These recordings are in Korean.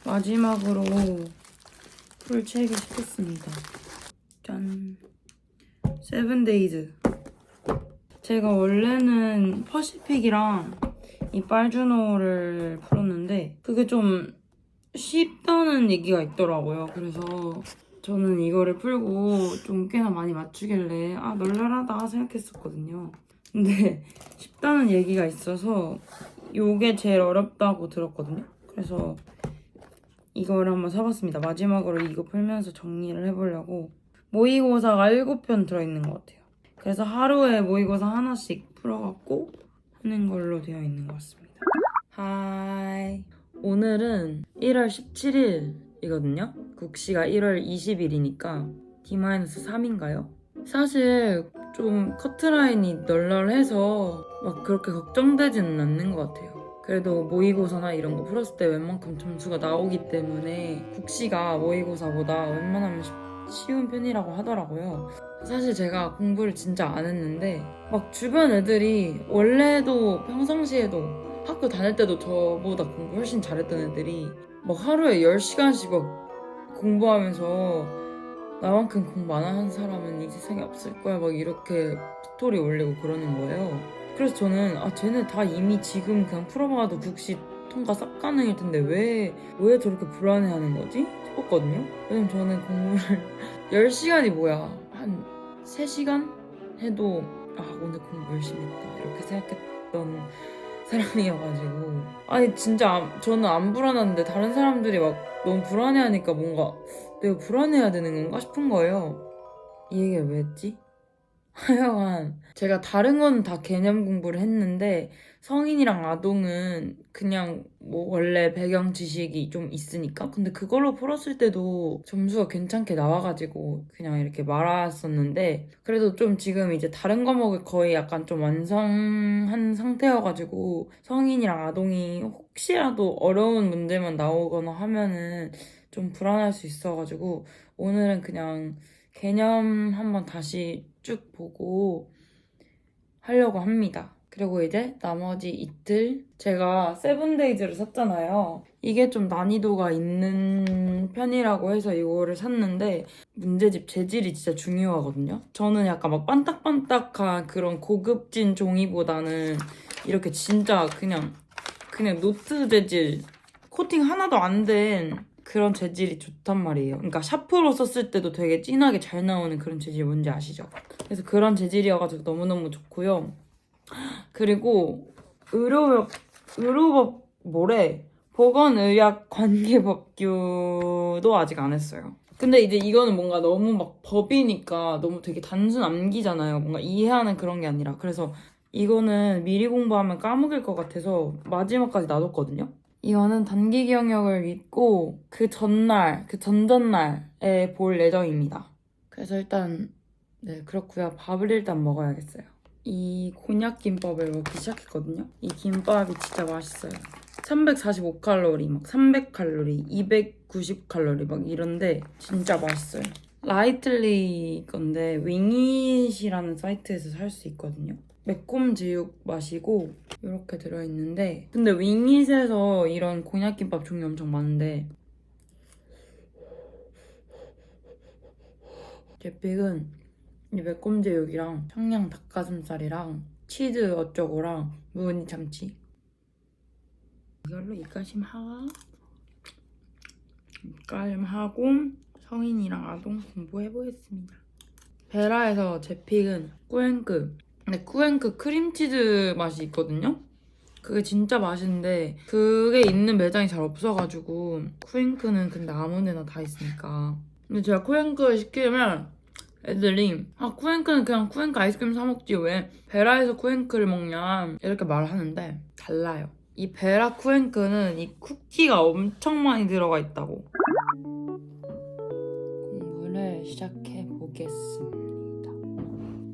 마지막으로 풀체크 시켰습니다. 짠! 세븐데이즈. 제가 원래는 퍼시픽이랑 이 빨주노를 풀었는데 그게 좀 쉽다는 얘기가 있더라고요. 그래서 저는 이거를 풀고 좀 꽤나 많이 맞추길래 널널하다 생각했었거든요. 근데 쉽다는 얘기가 있어서 이게 제일 어렵다고 들었거든요. 그래서 이거를 한번 사봤습니다. 마지막으로 이거 풀면서 정리를 해보려고. 모의고사가 7편 들어있는 것 같아요. 그래서 하루에 모의고사 하나씩 풀어갖고 하는 걸로 되어 있는 것 같습니다. 하이. 오늘은 1월 17일이거든요. 국시가 1월 20일이니까 D-3인가요? 사실 좀 커트라인이 널널해서 막 그렇게 걱정되지는 않는 것 같아요. 그래도 모의고사나 이런 거 풀었을 때 웬만큼 점수가 나오기 때문에 국시가 모의고사보다 웬만하면 쉬운 편이라고 하더라고요. 사실 제가 공부를 진짜 안 했는데 막 주변 애들이 원래도 평상시에도 학교 다닐 때도 저보다 공부 훨씬 잘했던 애들이 막 하루에 10시간씩 막 공부하면서 나만큼 공부 안 하는 사람은 이 세상에 없을 거야 막 이렇게 스토리 올리고 그러는 거예요. 그래서 저는 쟤네 다 이미 지금 그냥 풀어봐도 국시 통과 싹 가능일 텐데 왜 저렇게 불안해하는 거지? 싶었거든요. 왜냐면 저는 공부를 10시간이 뭐야 한 3시간 해도 오늘 공부 열심히 했다 이렇게 생각했던 사람이어가지고 진짜 저는 안 불안한데 다른 사람들이 막 너무 불안해하니까 뭔가 내가 불안해야 되는 건가 싶은 거예요. 이 얘기를 왜 했지? 하여간 제가 다른 건 다 개념 공부를 했는데 성인이랑 아동은 그냥 뭐 원래 배경 지식이 좀 있으니까 근데 그걸로 풀었을 때도 점수가 괜찮게 나와가지고 그냥 이렇게 말았었는데 그래도 좀 지금 이제 다른 과목을 거의 약간 좀 완성한 상태여가지고 성인이랑 아동이 혹시라도 어려운 문제만 나오거나 하면은 좀 불안할 수 있어가지고 오늘은 그냥 개념 한번 다시 쭉 보고 하려고 합니다. 그리고 이제 나머지 이틀 제가 세븐데이즈를 샀잖아요. 이게 좀 난이도가 있는 편이라고 해서 이거를 샀는데 문제집 재질이 진짜 중요하거든요. 저는 약간 막 반딱반딱한 그런 고급진 종이보다는 이렇게 진짜 그냥 노트 재질 코팅 하나도 안 된 그런 재질이 좋단 말이에요. 그러니까 샤프로 썼을 때도 되게 진하게 잘 나오는 그런 재질 뭔지 아시죠? 그래서 그런 재질이어가지고 너무너무 좋고요. 그리고 의료법 뭐래? 보건의학 관계법규도 아직 안 했어요. 근데 이제 이거는 뭔가 너무 막 법이니까 너무 되게 단순 암기잖아요. 뭔가 이해하는 그런 게 아니라. 그래서 이거는 미리 공부하면 까먹을 것 같아서 마지막까지 놔뒀거든요. 이거는 단기 경역을 믿고 그 전날, 그 전전날에 볼 예정입니다. 그래서 일단 네 그렇고요. 밥을 일단 먹어야겠어요. 이 곤약 김밥을 먹기 시작했거든요. 이 김밥이 진짜 맛있어요. 345칼로리, 막 300칼로리, 290칼로리 막 이런데 진짜 맛있어요. 라이틀리 건데 윙잇이라는 사이트에서 살 수 있거든요. 매콤 제육 맛이고 이렇게 들어있는데 근데 윙잇에서 이런 곤약김밥 종류 엄청 많은데 제 픽은 이 매콤 제육이랑 청양 닭가슴살이랑 치즈 어쩌고랑 무늬 참치 이걸로 입가심하고 성인이랑 아동 공부해보겠습니다. 베라에서 제 픽은 꾸앤크. 근데 꾸앤크 크림치즈 맛이 있거든요? 그게 진짜 맛있는데 그게 있는 매장이 잘 없어가지고 꾸앤크는 근데 아무 데나 다 있으니까 근데 제가 꾸앤크 시키면 애들이 꾸앤크는 그냥 꾸앤크 아이스크림 사 먹지 왜 베라에서 꾸앤크를 먹냐 이렇게 말하는데 달라요. 이 베라 꾸앤크는 이 쿠키가 엄청 많이 들어가 있다고. 공부를 시작해 보겠습니다.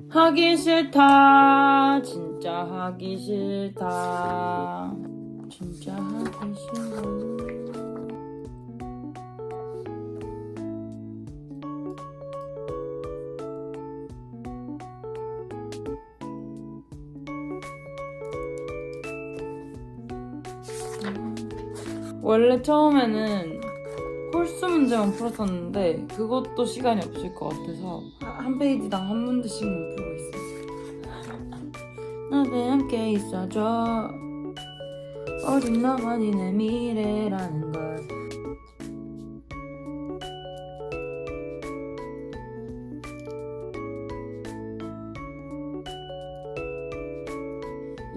하기 싫다 진짜 하기 싫다 진짜 하기 싫어. 원래 처음에는 홀수 문제만 풀었었는데 그것도 시간이 없을 것 같아서 한 페이지당 한 문제씩만 풀고 있어요. 나와 함께 있어줘. 어린 나만이 내 미래라는 걸.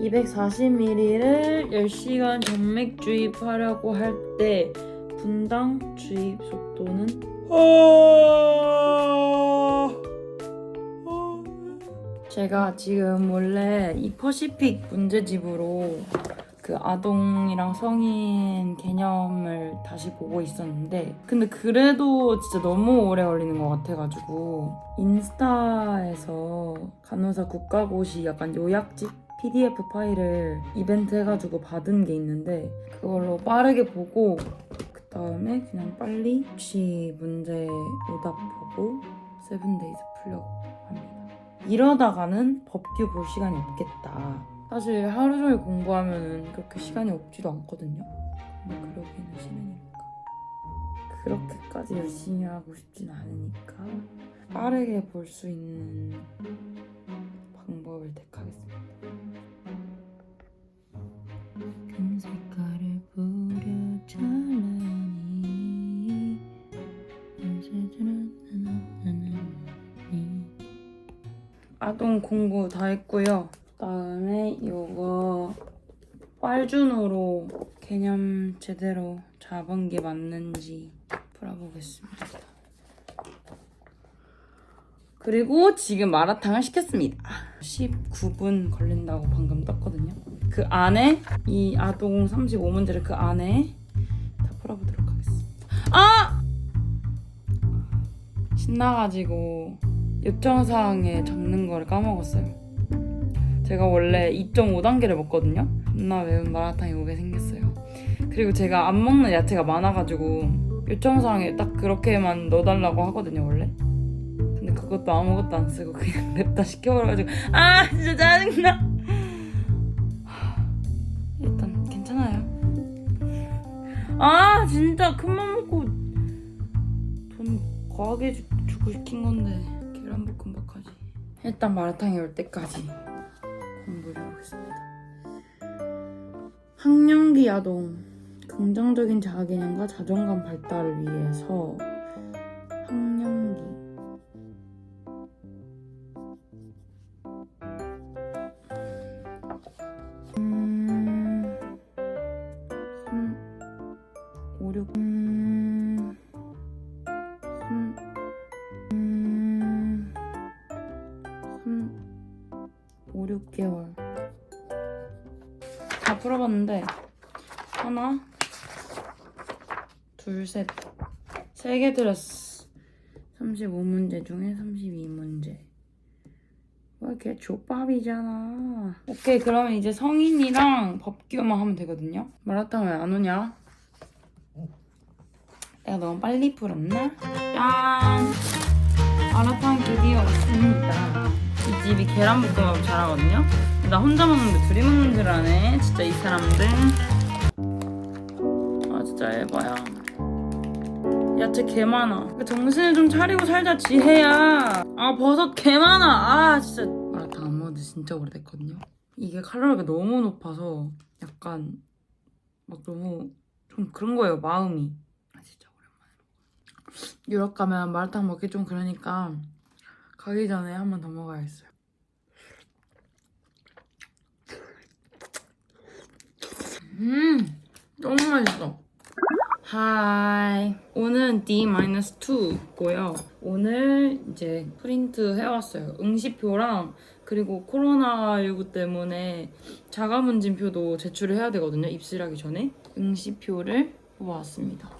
(240ml를) 10시간 점맥 주입하려고 할 때 분당 주입 속도는 제가 지금 원래 이 퍼시픽 문제집으로 그 아동이랑 성인 개념을 다시 보고 있었는데 근데 그래도 진짜 너무 오래 걸리는 것 같아가지고 인스타에서 간호사 국가고시 약간 요약집 PDF 파일을 이벤트 해가지고 받은 게 있는데 그걸로 빠르게 보고 그 다음에 그냥 빨리 취 문제 오답 보고 세븐데이즈 풀려고 합니다. 이러다가는 법규 볼 시간이 없겠다. 사실 하루 종일 공부하면 그렇게 시간이 없지도 않거든요. 근데 그러기는 싫으니까 그렇게까지 열심히 하고 싶진 않으니까 빠르게 볼 수 있는 방법을 택하겠습니다. 금 색깔을 뿌려 잘라니 아동 공부 다 했고요. 그다음에 이거 빨준으로 개념 제대로 잡은 게 맞는지 풀어보겠습니다. 그리고 지금 마라탕을 시켰습니다. 19분 걸린다고 방금 떴거든요. 그 안에 이 아동 35문제를 그 안에 다 풀어보도록 하겠습니다. 아! 신나가지고 요청사항에 적는 거를 까먹었어요. 제가 원래 2.5단계를 먹거든요. 존나 매운 마라탕이 오게 생겼어요. 그리고 제가 안 먹는 야채가 많아가지고 요청사항에 딱 그렇게만 넣어달라고 하거든요 원래. 근데 그것도 아무것도 안 쓰고 그냥 냅다 시켜버려가지고 아 진짜 짜증나. 일단 괜찮아요. 아 진짜 큰맘 먹고 돈 과하게 주고 시킨 건데 계란볶음밥까지. 일단 마라탕이 올 때까지 공부를 해보겠습니다. 학령기 아동 긍정적인 자아개념과 자존감 발달을 위해서 학령기 오 6개월 다 풀어봤는데 하나 둘 셋 세 개 들었어. 35문제 중에 32문제. 왜 이렇게 족밥이잖아. 오케이 그러면 이제 성인이랑 법규만 하면 되거든요. 마라탕 왜 안 오냐? 내가 너무 빨리 풀었나? 짠! 마라탕 드디어 왔습니다. 이 집이 계란볶음밥 잘하거든요? 나 혼자 먹는데 둘이 먹는 줄 아네. 진짜 이 사람들. 아 진짜 에바야. 야채 개 많아. 정신을 좀 차리고 살자 지혜야. 아 버섯 개 많아. 아 진짜. 마라탕 안 먹은 지 진짜 오래됐거든요. 이게 칼로리가 너무 높아서 약간 막 너무 좀 그런 거예요 마음이. 아 진짜 오랜만에. 유럽 가면 마라탕 먹기 좀 그러니까 가기 전에 한 번 더 먹어야겠어요. 너무 맛있어. 하이. 오늘은 D-2고요. 오늘 이제 프린트 해왔어요. 응시표랑 그리고 코로나19 때문에 자가문진표도 제출을 해야 되거든요. 입실하기 전에. 응시표를 뽑아왔습니다.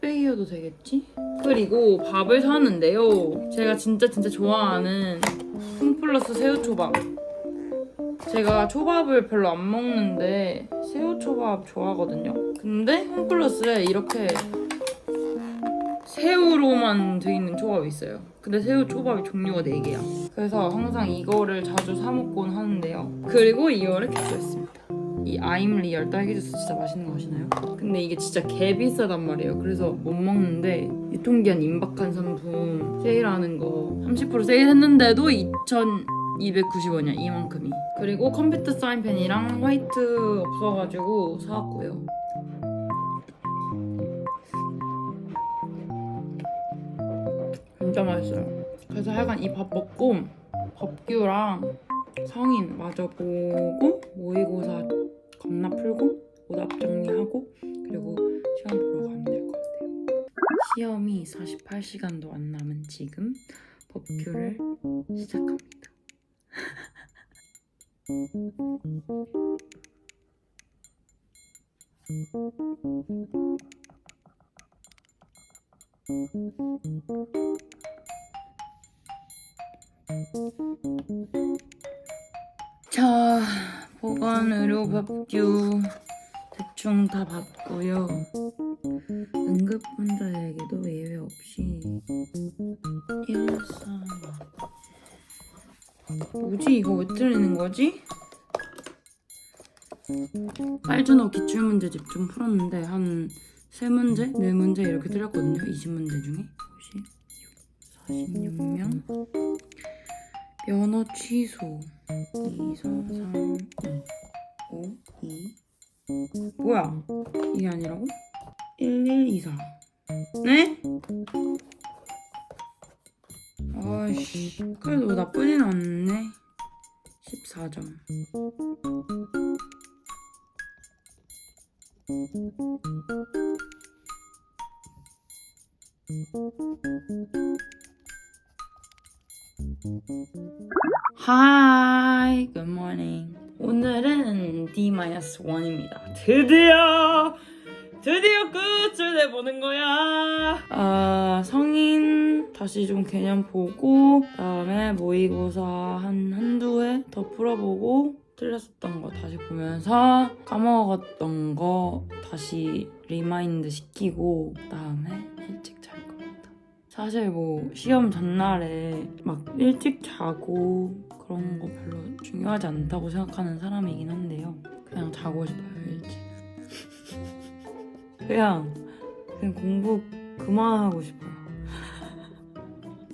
빼기여도 되겠지? 그리고 밥을 사는데요. 제가 진짜 좋아하는 홈플러스 새우초밥. 제가 초밥을 별로 안 먹는데 새우초밥 좋아하거든요. 근데 홈플러스에 이렇게 새우로만 돼 있는 초밥이 있어요. 근데 새우초밥이 종류가 4개야. 그래서 항상 이거를 자주 사 먹곤 하는데요. 그리고 이거를 캡처했습니다. 이 아임리얼 딸기 주스 진짜 맛있는 거 아시나요? 근데 이게 진짜 개 비싸단 말이에요. 그래서 못 먹는데 유통기한 임박한 상품 세일하는 거 30% 세일했는데도 2,290원이야 이만큼이. 그리고 컴퓨터 사인펜이랑 화이트 없어가지고 사왔고요. 진짜 맛있어요. 그래서 하여간 이 밥 먹고 법규랑 성인 마저 보고 모의고사 겁나 풀고 오답 정리하고 그리고 시험 보러 가면 될 것 같아요. 시험이 48시간도 안 남은 지금 법규를 시작합니다. 자, 보건의료 법규 대충 다 봤고요. 응급환자에게도 예외 없이 1, 4 뭐지? 이거 왜 틀리는 거지? 빨주노 기출문제집 좀 풀었는데 한 3문제? 4문제 이렇게 틀렸거든요. 20문제 중에 46명 면허 취소 2, 4, 3, 5, 2 뭐야? 이게 아니라고? 1, 1, 2, 4 네? 아이씨 그래도 나쁘진 않네. 14점. Hi, good morning. 오늘은 D-1입니다. 드디어 끝을 내보는 거야. 성인 다시 좀 개념 보고 그다음에 모의고사 한두 회 더 풀어보고 틀렸었던 거 다시 보면서 까먹었던 거 다시 리마인드 시키고 그다음에 일찍 잘 겁니다. 사실 뭐 시험 전날에 막 일찍 자고 그런 거 별로 중요하지 않다고 생각하는 사람이긴 한데요. 그냥 자고 싶어요, 일찍. 그냥 공부 그만하고 싶어요.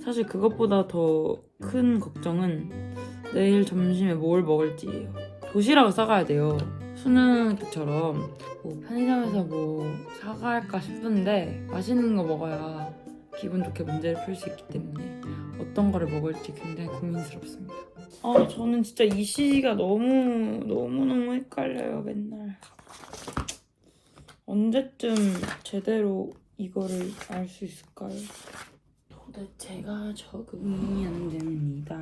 사실 그것보다 더 큰 걱정은 내일 점심에 뭘 먹을지예요. 도시락을 싸가야 돼요. 수능 때처럼 뭐 편의점에서 뭐 사갈까 싶은데 맛있는 거 먹어야 기분 좋게 문제를 풀 수 있기 때문에 어떤 거를 먹을지 굉장히 고민스럽습니다. 저는 진짜 이 시기가 너무너무 헷갈려요, 맨날. 언제쯤 제대로 이거를 알 수 있을까요? 도대체가 적응이 안 됩니다.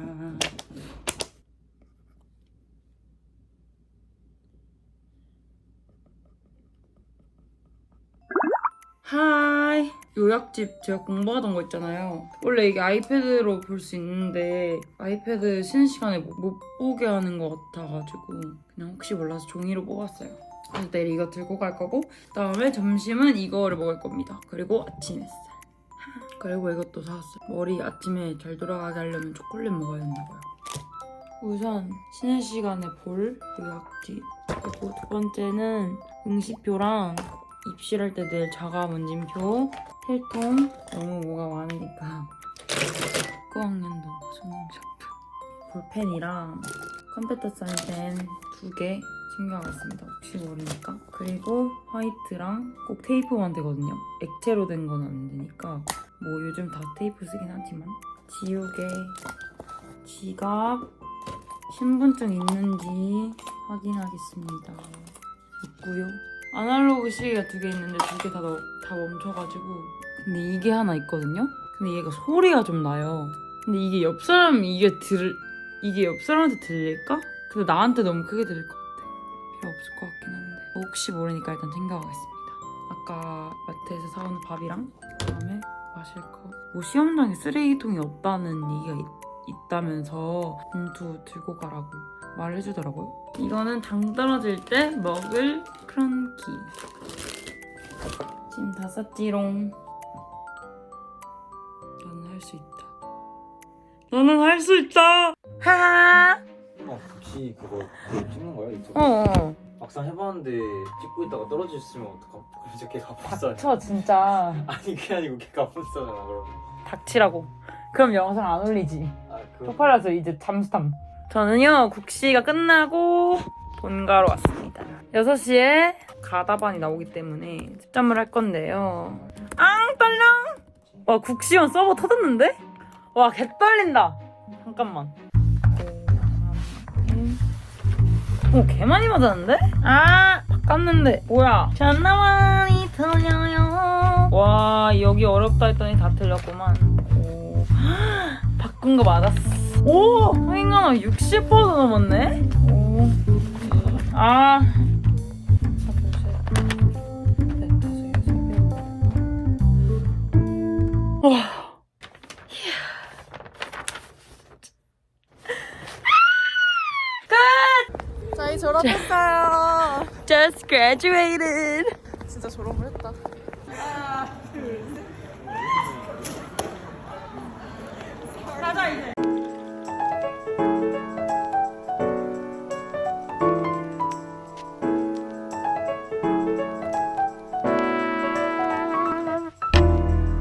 하이! 요약집 제가 공부하던 거 있잖아요. 원래 이게 아이패드로 볼 수 있는데 아이패드 쉬는 시간에 못 보게 하는 것 같아가지고 그냥 혹시 몰라서 종이로 뽑았어요. 그래서 내일 이거 들고 갈 거고 그다음에 점심은 이거를 먹을 겁니다. 그리고 아침 햇살. 그리고 이것도 사왔어요. 머리 아침에 잘 돌아가게 하려면 초콜릿 먹어야 된다고요. 우선 쉬는 시간에 볼 요약집. 그리고 두 번째는 응시표랑 입실할 때 낼 자가문진표, 필통, 너무 뭐가 많으니까 9학년도 수능샷표, 볼펜이랑 컴퓨터 사인펜 2개 챙겨가겠습니다. 혹시 모르니까. 그리고 화이트랑 꼭 테이프만 되거든요. 액체로 된 건 안 되니까 뭐 요즘 다 테이프 쓰긴 하지만 지우개, 지갑, 신분증 있는지 확인하겠습니다. 있고요. 아날로그 시계가 2개 있는데 2개 다 멈춰가지고 근데 이게 하나 있거든요? 근데 얘가 소리가 좀 나요. 근데 이게 옆 사람한테 들릴까? 근데 나한테 너무 크게 들릴 것 같아. 필요 없을 것 같긴 한데 혹시 모르니까 일단 챙겨가겠습니다. 아까 마트에서 사온 밥이랑 그다음에 마실 거. 뭐 시험장에 쓰레기통이 없다는 얘기가 있다면서 봉투 들고 가라고 말해주더라고요. 이거는 당 떨어질 때 먹을 크런키. 짐 다 쌌지롱. 너는 할 수 있다. 너는 할 수 있다. 하하. 혹시 그거 찍는 거야? 유튜브? 어. 막상 해봤는데 찍고 있다가 떨어졌으면 어떡하? 진짜 걔 갑분싸. 저 진짜 아니 그게 아니고 걔 갑분싸잖아 그럼. 닥치라고. 그럼 영상 안 올리지. 아 그. 쪽팔려서 이제 잠수탐. 저는요 국시가 끝나고 본가로 왔습니다. 6시에 가다반이 나오기 때문에 집점을 할 건데요. 앙 떨려. 와 국시원 서버 터졌는데? 와 개 떨린다. 잠깐만. 오 개 많이 맞았는데? 아 바꿨는데 뭐야? 존나 많이 틀려요. 와 여기 어렵다 했더니 다 틀렸구만. 오 바꾼 거 맞았어. 오 하인가나 60% 넘었네. 오 아. 와. 저희 졸업했어요. Just graduated. 진짜 졸업을